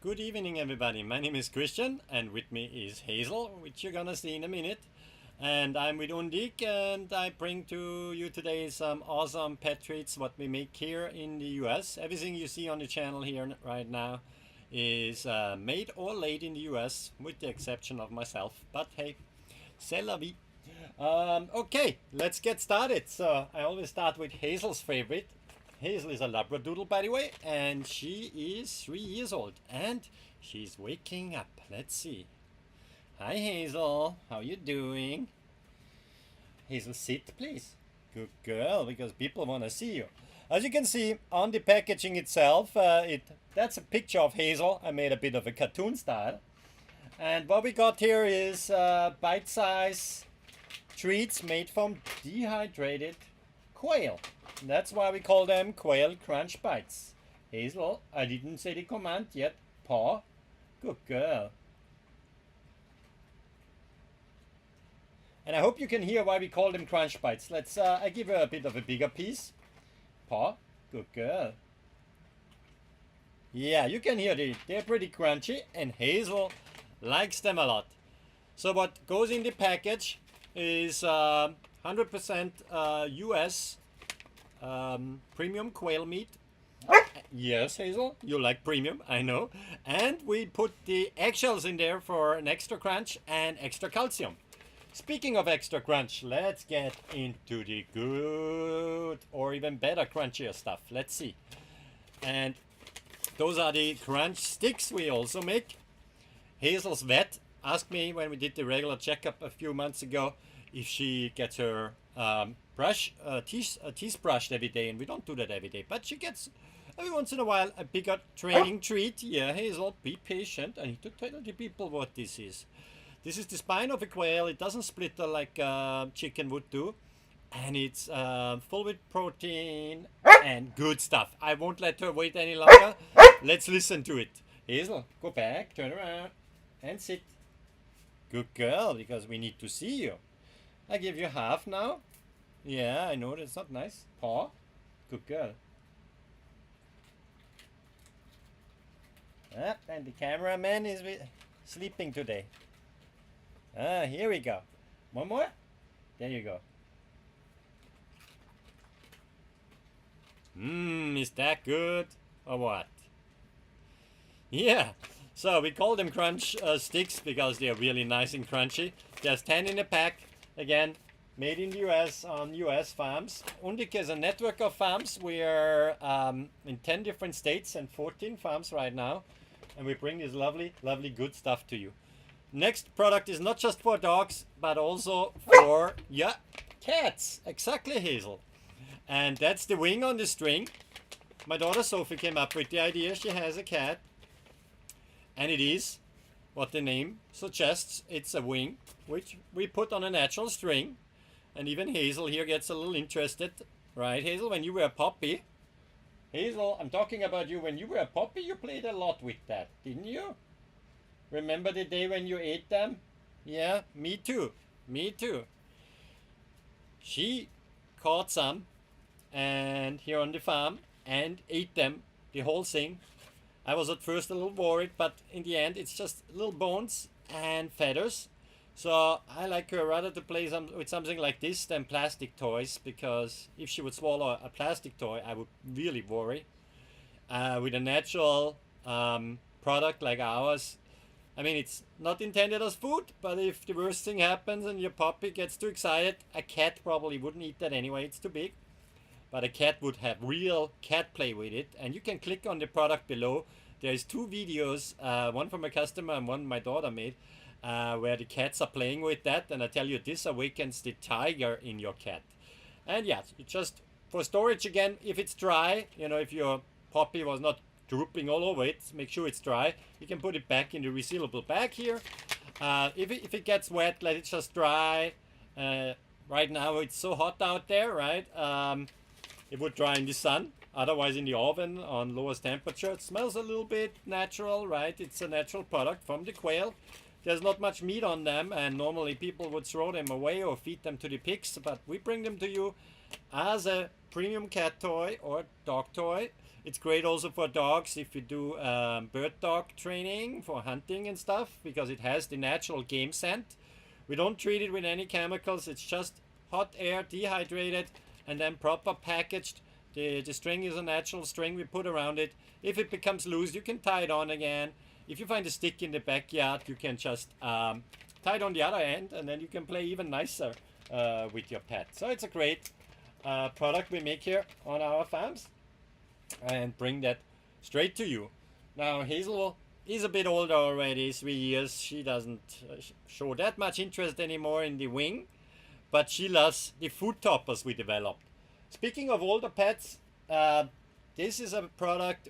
Good evening, everybody. My name is Christian, and with me is Hazel, which you're gonna see in a minute. And I'm with Undique, and I bring to you today some awesome pet treats what we make here in the US. Everything you see on the channel here right now is made or laid in the US, with the exception of myself. But hey, c'est la vie. Okay, let's get started. So I always start with Hazel's favorite. Hazel is a Labradoodle, by the way, and she is 3 years old, and she's waking up. Let's see. Hi, Hazel. How you doing? Hazel, sit, please. Good girl, because people want to see you. As you can see on the packaging itself, that's a picture of Hazel. I made a bit of a cartoon style. And what we got here is bite-size treats made from dehydrated quail. That's why we call them Quail Crunch Bites. Hazel, I didn't say the command yet. Paw. Good girl. And I hope you can hear why we call them Crunch Bites. Let's, I give her a bit of a bigger piece. Paw. Good girl. Yeah, you can hear they're pretty crunchy, and Hazel likes them a lot. So what goes in the package is 100% US premium quail meat. Yes, Hazel, you like premium, I know. And we put the eggshells in there for an extra crunch and extra calcium. Speaking of extra crunch, let's get into the good or even better crunchier stuff. Let's see. And those are the crunch sticks we also make. Hazel's vet asked me when we did the regular checkup a few months ago if she gets her teeth brushed every day, and we don't do that every day, but she gets every once in a while a bigger training treat. Yeah, Hazel, be patient. I need to tell the people what this is. This is the spine of a quail. It doesn't split like chicken would do, and it's full with protein and good stuff. I won't let her wait any longer. Let's listen to it. Hazel, go back, turn around, and sit. Good girl, because we need to see you. I give you half now. Yeah, I know that's not nice. Paw. Good girl. Ah, and the cameraman is sleeping today. Ah, here we go. One more. There you go. Is that good or what? Yeah. So we call them crunch sticks because they're really nice and crunchy. There's 10 in a pack. Again, made in the US on US farms. Undique is a network of farms. We are in 10 different states and 14 farms right now. And we bring this lovely, lovely good stuff to you. Next product is not just for dogs, but also for, yeah, cats. Exactly, Hazel. And that's the wing on the string. My daughter Sophie came up with the idea. She has a cat. And it is what the name suggests. It's a wing, which we put on a natural string. And even Hazel here gets a little interested. Right, Hazel, when you were a puppy. Hazel, I'm talking about you. When you were a puppy, you played a lot with that, didn't you? Remember the day when you ate them? Yeah, me too. Me too. She caught some and here on the farm and ate them, the whole thing. I was at first a little worried, but in the end it's just little bones and feathers. So I like her rather to play with something like this than plastic toys, because if she would swallow a plastic toy, I would really worry. With a natural product like ours, I mean, it's not intended as food, but if the worst thing happens and your puppy gets too excited, a cat probably wouldn't eat that anyway, it's too big. But a cat would have real cat play with it, and you can click on the product below. There's 2 videos, one from a customer and one my daughter made, where the cats are playing with that, and I tell you, this awakens the tiger in your cat. And yeah, it's just for storage again. If it's dry, you know, if your puppy was not drooping all over it, make sure it's dry. You can put it back in the resealable bag here. If it gets wet, let it just dry. Right now it's so hot out there, right? It would dry in the sun, otherwise in the oven on lowest temperature. It smells a little bit natural, right? It's a natural product from the quail. There's not much meat on them, and normally people would throw them away or feed them to the pigs, but we bring them to you as a premium cat toy or dog toy. It's great also for dogs if you do bird dog training for hunting and stuff, because it has the natural game scent. We don't treat it with any chemicals. It's just hot air, dehydrated, and then proper packaged. The string is a natural string we put around it. If it becomes loose, you can tie it on again. If you find a stick in the backyard, you can just tie it on the other end, and then you can play even nicer with your pet. So it's a great product we make here on our farms and bring that straight to you. Now Hazel is a bit older already, 3 years. She doesn't show that much interest anymore in the wing, but she loves the food toppers we developed. Speaking of older pets, this is a product,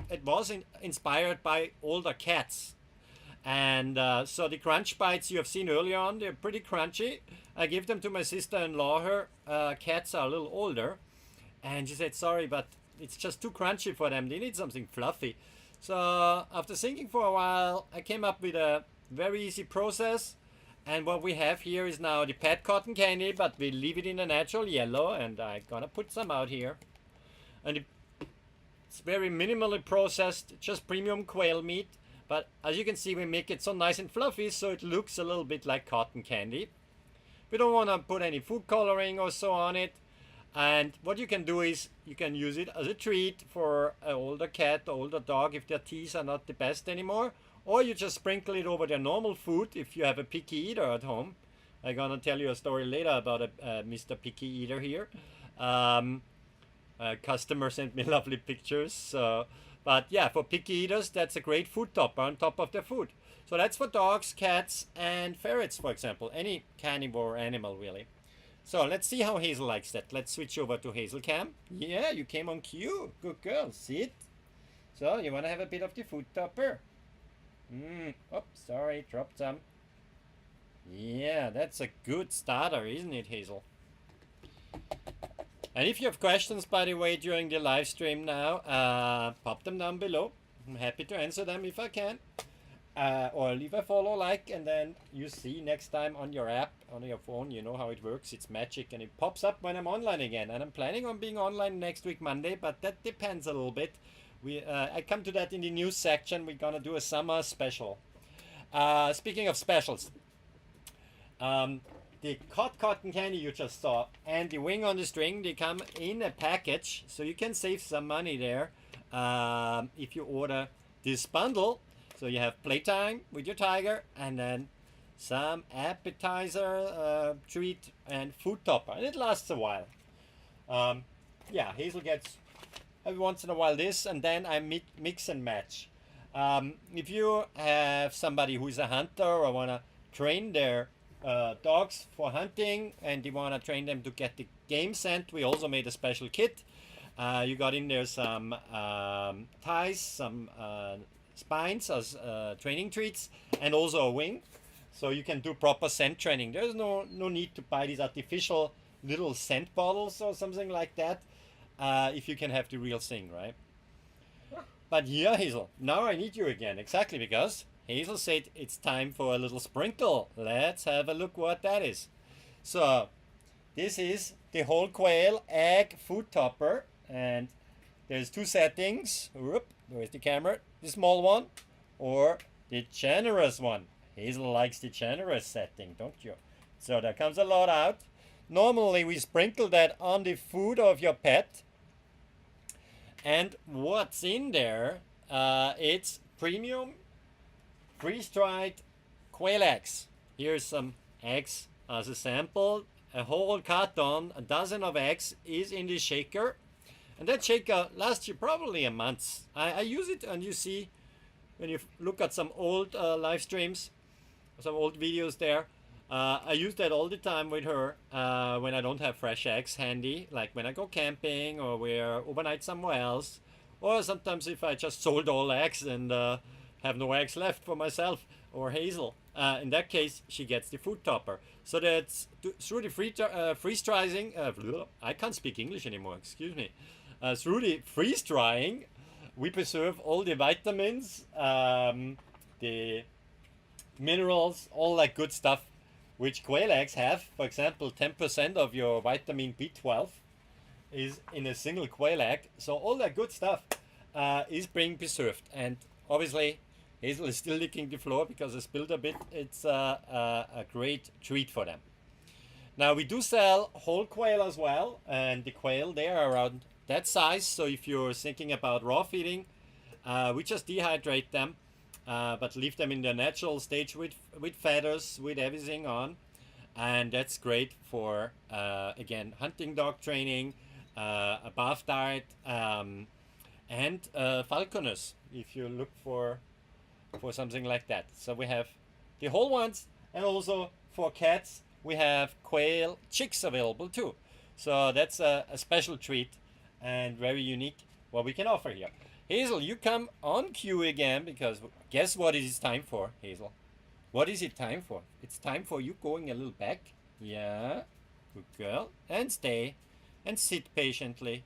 it was inspired by older cats. And so the crunch bites you have seen earlier on, they're pretty crunchy. I give them to my sister-in-law. Her cats are a little older. And she said, sorry, but it's just too crunchy for them. They need something fluffy. So after thinking for a while, I came up with a very easy process. And what we have here is now the pet cotton candy, but we leave it in a natural yellow. And I'm gonna put some out here. And it's very minimally processed, just premium quail meat. But as you can see, we make it so nice and fluffy, so it looks a little bit like cotton candy. We don't want to put any food coloring or so on it. And what you can do is you can use it as a treat for an older cat, older dog, if their teeth are not the best anymore. Or you just sprinkle it over their normal food if you have a picky eater at home. I'm gonna tell you a story later about a Mr. Picky Eater here. A customer sent me lovely pictures. But yeah, for picky eaters, that's a great food topper on top of their food. So that's for dogs, cats, and ferrets, for example. Any carnivore animal, really. So let's see how Hazel likes that. Let's switch over to Hazel Cam. Yeah, you came on cue. Good girl. Sit. So you want to have a bit of the food topper? Oh, sorry. Dropped some. Yeah, that's a good starter, isn't it, Hazel? And if you have questions, by the way, during the live stream now, pop them down below. I'm happy to answer them if I can. Or leave a follow, like, and then you see next time on your app, on your phone, you know how it works. It's magic, and it pops up when I'm online again. And I'm planning on being online next week, Monday, but that depends a little bit. I come to that in the news section. We're gonna do a summer special. Speaking of specials, the cotton candy you just saw and the wing on the string, they come in a package, so you can save some money there if you order this bundle. So you have playtime with your tiger, and then some appetizer, treat, and food topper, and it lasts a while. Yeah, Hazel gets every once in a while this, and then I mix and match. If you have somebody who is a hunter or want to train their dogs for hunting, and you want to train them to get the game scent, we also made a special kit. You got in there some ties, some spines as training treats, and also a wing, so you can do proper scent training. There's no need to buy these artificial little scent bottles or something like that if you can have the real thing, right? But yeah, Hazel, now I need you again, exactly, because Hazel said it's time for a little sprinkle. Let's have a look what that is. So this is the whole quail egg food topper, and there's two settings. Whoop, where's the camera? The small one or the generous one? Hazel likes the generous setting, don't you? So there comes a lot out. Normally we sprinkle that on the food of your pet. And what's in there? It's premium freeze-dried quail eggs. Here's some eggs as a sample. A whole carton, a dozen of eggs is in the shaker. And that shaker lasts you probably a month. I use it, and you see when you look at some old live streams, some old videos there, I use that all the time with her when I don't have fresh eggs handy, like when I go camping or we're overnight somewhere else, or sometimes if I just sold all eggs and have no eggs left for myself or Hazel. In that case, she gets the food topper. So that's through the freeze drying. I can't speak English anymore. Excuse me. Through the freeze drying, we preserve all the vitamins, the minerals, all that good stuff which quail eggs have. For example, 10% of your vitamin B12 is in a single quail egg. So all that good stuff is being preserved. And obviously, Hazel is still licking the floor because I spilled a bit. It's a great treat for them. Now we do sell whole quail as well, and the quail they are around that size. So if you're thinking about raw feeding, we just dehydrate them, but leave them in their natural stage with feathers, with everything on, and that's great for again hunting dog training, a bath diet, and falconers if you look for something like that. So we have the whole ones, and also for cats we have quail chicks available too. So that's a special treat and very unique what we can offer here. Hazel, you come on cue again, because guess what it is time for, Hazel? What is it time for? It's time for you going a little back. Yeah, good girl. And stay and sit patiently,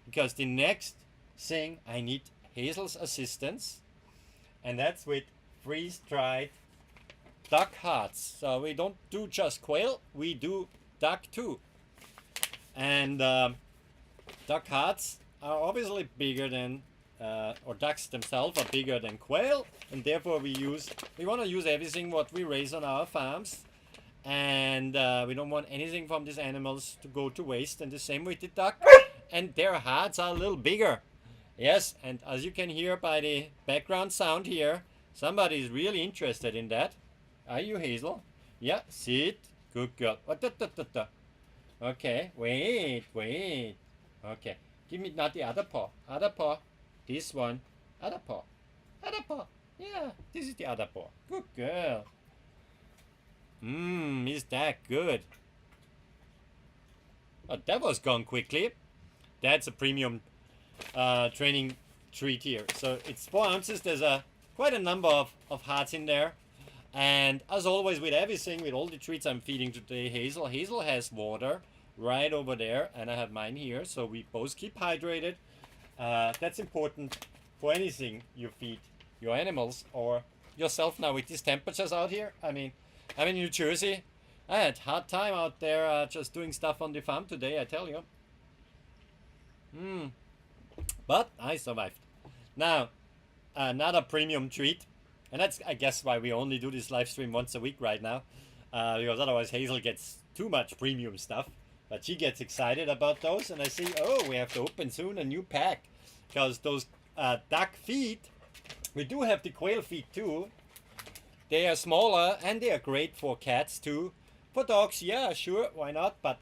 because the next thing I need Hazel's assistance, and that's with freeze-dried duck hearts. So we don't do just quail, we do duck too. And duck hearts are obviously bigger than, or ducks themselves are bigger than quail, and therefore we want to use everything what we raise on our farms, and we don't want anything from these animals to go to waste. And the same with the duck, and their hearts are a little bigger. Yes, and as you can hear by the background sound here, somebody is really interested in that. Are you, Hazel? Yeah, sit. Good girl. Okay, wait. Okay, give me not the other paw. Other paw. This one. Other paw. Other paw. Yeah, this is the other paw. Good girl. Is that good? Oh, that was gone quickly. That's a premium training treat here. So it's 4 ounces. There's quite a number of hearts in there. And as always with everything, with all the treats I'm feeding today, Hazel has water right over there, and I have mine here, so we both keep hydrated. That's important for anything you feed your animals or yourself now with these temperatures out here. I mean, I'm in New Jersey. I had a hard time out there just doing stuff on the farm today, I tell you. But I survived. Now, another premium treat. And that's, I guess, why we only do this live stream once a week right now. Because otherwise Hazel gets too much premium stuff. But she gets excited about those. And I see, oh, we have to open soon a new pack. Because those duck feet, we do have the quail feet too. They are smaller and they are great for cats too. For dogs, yeah, sure, why not? But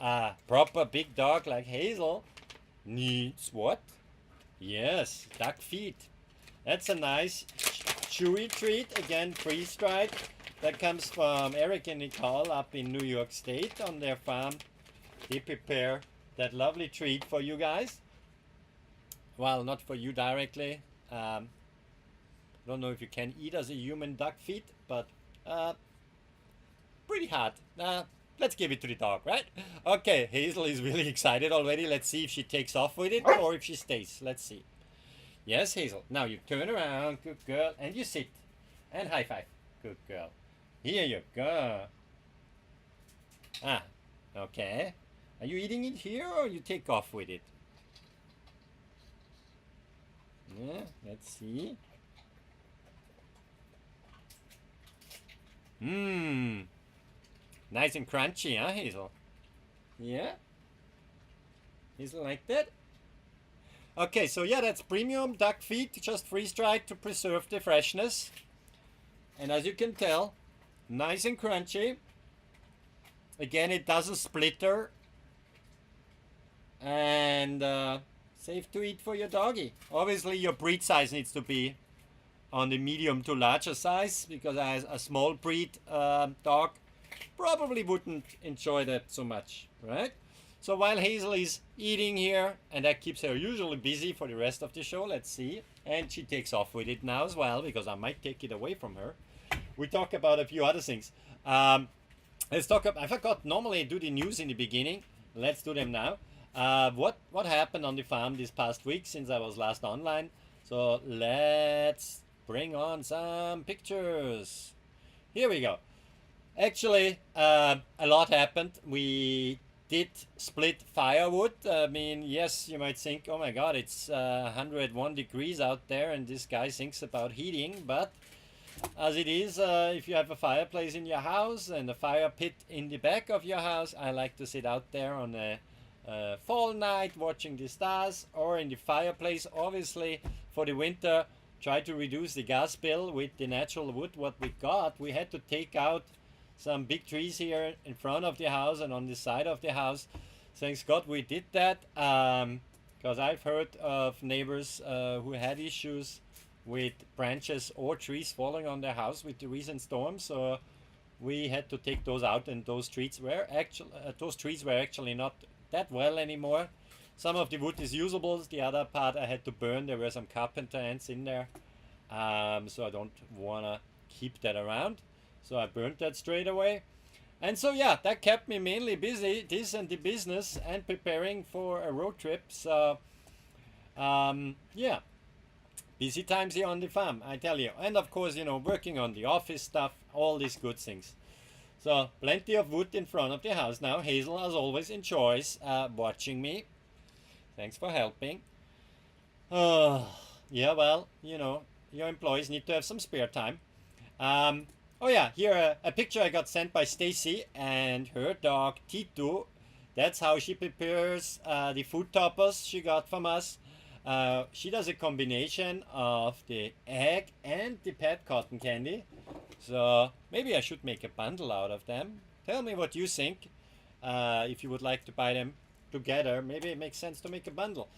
a proper big dog like Hazel needs what? Yes, duck feet. That's a nice chewy treat, again freeze-dried. That comes from Eric and Nicole up in New York State on their farm. They prepare that lovely treat for you guys. Well, not for you directly. Don't know if you can eat as a human duck feet, but pretty hard. Let's give it to the dog, right? Okay, Hazel is really excited already. Let's see if she takes off with it or if she stays. Let's see. Yes, Hazel. Now you turn around, good girl, and you sit. And high five. Good girl. Here you go. Okay. Are you eating it here or you take off with it? Yeah, let's see. Nice and crunchy, huh, Hazel? Yeah? Hazel like that? Okay, so yeah, that's premium duck feet, just freeze-dried to preserve the freshness. And as you can tell, nice and crunchy. Again, it doesn't splitter. And safe to eat for your doggy. Obviously, your breed size needs to be on the medium to larger size, because as a small breed dog probably wouldn't enjoy that so much, right? So while Hazel is eating here, and that keeps her usually busy for the rest of the show, let's see. And she takes off with it now as well, because I might take it away from her. We talk about a few other things. Let's talk about, I forgot, normally I do the news in the beginning. Let's do them now. What happened on the farm this past week since I was last online? So let's bring on some pictures. Here we go. Actually, a lot happened. We did split firewood. I mean, yes, you might think, oh my god, it's 101 degrees out there and this guy thinks about heating. But as it is, if you have a fireplace in your house and a fire pit in the back of your house, I like to sit out there on a fall night watching the stars, or in the fireplace, obviously, for the winter. Try to reduce the gas bill with the natural wood what we got. We had to take out some big trees here in front of the house and on the side of the house. Thanks God we did that, because I've heard of neighbors who had issues with branches or trees falling on their house with the recent storm. So we had to take those out, and those trees were actually not that well anymore. Some of the wood is usable, the other part I had to burn. There were some carpenter ants in there, so I don't want to keep that around. So I burnt that straight away. And so yeah, that kept me mainly busy, this and the business, and preparing for a road trip. So yeah, busy times here on the farm, I tell you. And of course, you know, working on the office stuff, all these good things. So plenty of wood in front of the house now. Hazel, as always, enjoys watching me. Thanks for helping. Yeah, well, you know, your employees need to have some spare time. Oh yeah, here a picture I got sent by Stacy and her dog Tito. That's how she prepares the food toppers she got from us. She does a combination of the egg and the pet cotton candy. So maybe I should make a bundle out of them. Tell me what you think. If you would like to buy them together, maybe it makes sense to make a bundle.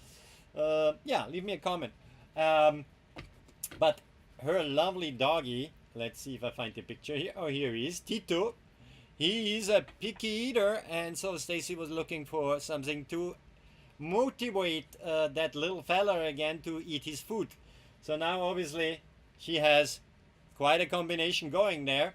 Yeah, leave me a comment. But her lovely doggy, let's see if I find the picture here. Oh, here he is, Tito. He is a picky eater, and so Stacy was looking for something to motivate that little fella again to eat his food. So now obviously she has quite a combination going there.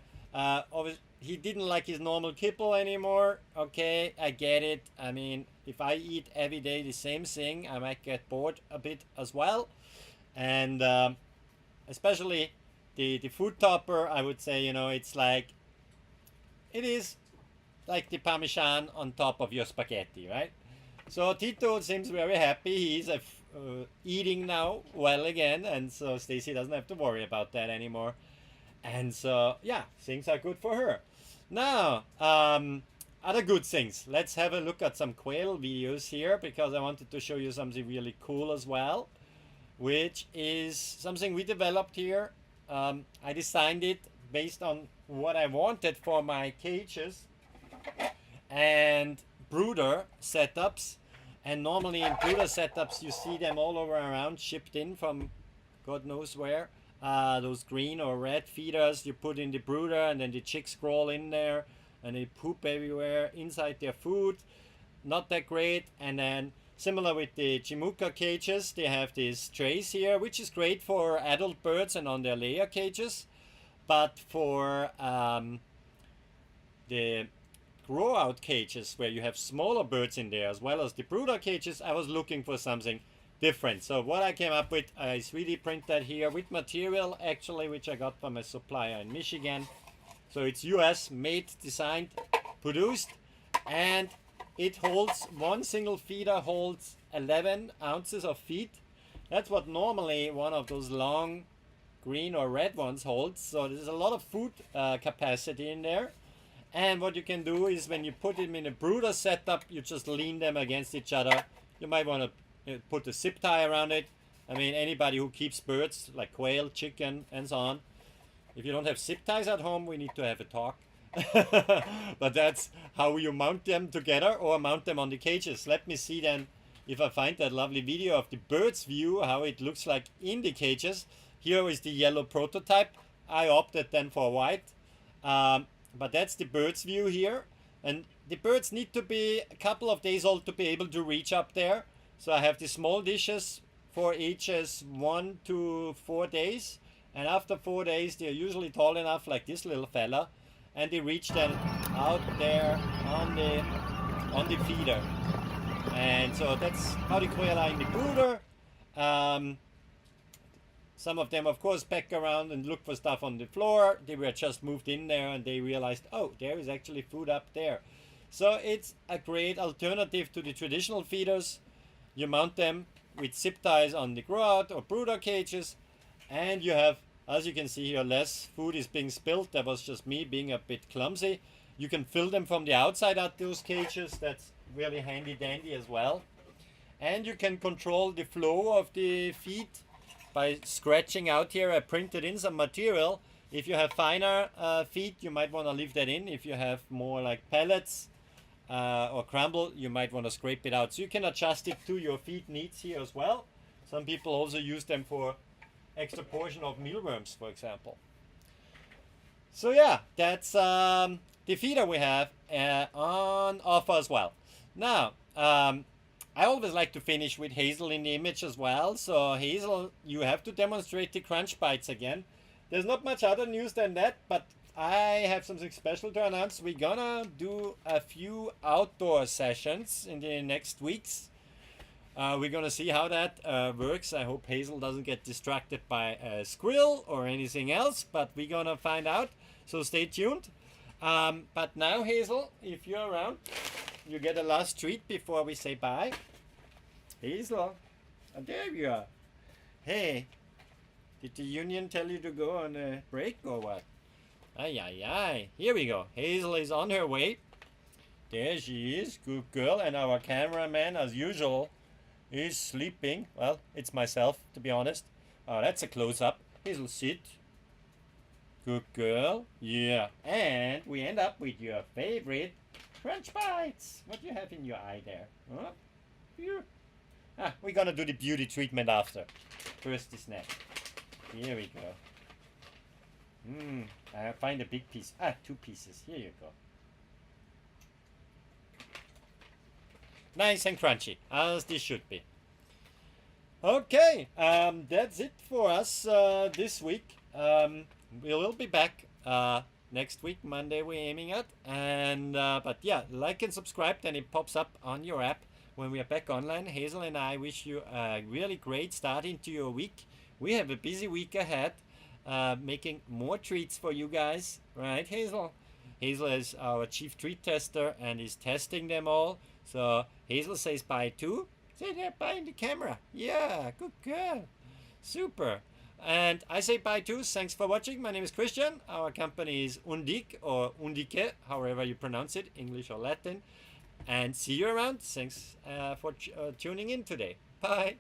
He didn't like his normal kibble anymore. Okay, I get it. I mean, if I eat every day the same thing, I might get bored a bit as well. And especially the food topper, I would say, you know, it is like the Parmesan on top of your spaghetti, right? So Tito seems very happy. He's eating now well again, and so Stacy doesn't have to worry about that anymore. And so, yeah, things are good for her. Now, other good things. Let's have a look at some quail videos here, because I wanted to show you something really cool as well, which is something we developed here. I designed it based on what I wanted for my cages and brooder setups. And normally in brooder setups, you see them all over around, shipped in from God knows where. Those green or red feeders you put in the brooder, and then the chicks crawl in there and they poop everywhere inside their food. Not that great. And then similar with the Chimuka cages, they have these trays here, which is great for adult birds and on their layer cages. But for the grow out cages, where you have smaller birds in there as well as the brooder cages, I was looking for something different. So what I came up with, I 3D printed here with material actually, which I got from a supplier in Michigan. So it's US made, designed, produced, and it holds, one single feeder holds 11 ounces of feed. That's what normally one of those long green or red ones holds. So there's a lot of food capacity in there. And what you can do is when you put them in a brooder setup, you just lean them against each other. You might want to put a zip tie around it. I mean, anybody who keeps birds like quail, chicken, and so on. If you don't have zip ties at home, we need to have a talk. But that's how you mount them together or mount them on the cages. Let me see then if I find that lovely video of the bird's view, how it looks like in the cages. Here is the yellow prototype. I opted then for white. But that's the bird's view here. And the birds need to be a couple of days old to be able to reach up there. So I have the small dishes for ages 1 to 4 days. And after 4 days, they're usually tall enough, like this little fella. And they reach then out there on the feeder. And so that's how the quail are in the brooder. Some of them, of course, peck around and look for stuff on the floor. They were just moved in there and they realized, oh, there is actually food up there. So it's a great alternative to the traditional feeders. You mount them with zip ties on the grout or brooder cages, and you have, as you can see here, less food is being spilled. That was just me being a bit clumsy. You can fill them from the outside at those cages. That's really handy dandy as well. And you can control the flow of the feed by scratching out here. I printed in some material. If you have finer feed, you might want to leave that in. If you have more like pellets or crumble, you might want to scrape it out. So you can adjust it to your feed needs here as well. Some people also use them for extra portion of mealworms, for example. So yeah, that's the feeder we have on offer as well. Now, I always like to finish with Hazel in the image as well. So Hazel, you have to demonstrate the crunch bites again. There's not much other news than that, but I have something special to announce. We're gonna do a few outdoor sessions in the next weeks. We're gonna see how that works. I hope Hazel doesn't get distracted by a squirrel or anything else, but we're gonna find out. So stay tuned. But now, Hazel, if you're around, you get a last treat before we say bye. Hazel, there you are. Hey, did the union tell you to go on a break or what? Ay, ay, ay. Here we go. Hazel is on her way. There she is. Good girl. And our cameraman, as usual, is sleeping. Well, it's myself, to be honest. Oh, that's a close-up. Hazel, sit. Good girl. Yeah. And we end up with your favorite crunch bites. What do you have in your eye there? Huh? Here. We're gonna do the beauty treatment after. First the snack. Here we go. I find a big piece. 2 pieces. Here you go. Nice and crunchy, as this should be. Okay, that's it for us this week. We will be back next week, Monday we're aiming at. And but yeah, like and subscribe, then it pops up on your app when we are back online. Hazel and I wish you a really great start into your week. We have a busy week ahead, making more treats for you guys, right, Hazel? Hazel is our chief treat tester and is testing them all. So Hazel says bye too. Say there, bye in the camera. Yeah, good girl. Super. And I say bye too. Thanks for watching. My name is Christian. Our company is Undique or Undique, however you pronounce it, English or Latin. And see you around. Thanks for tuning in today. Bye.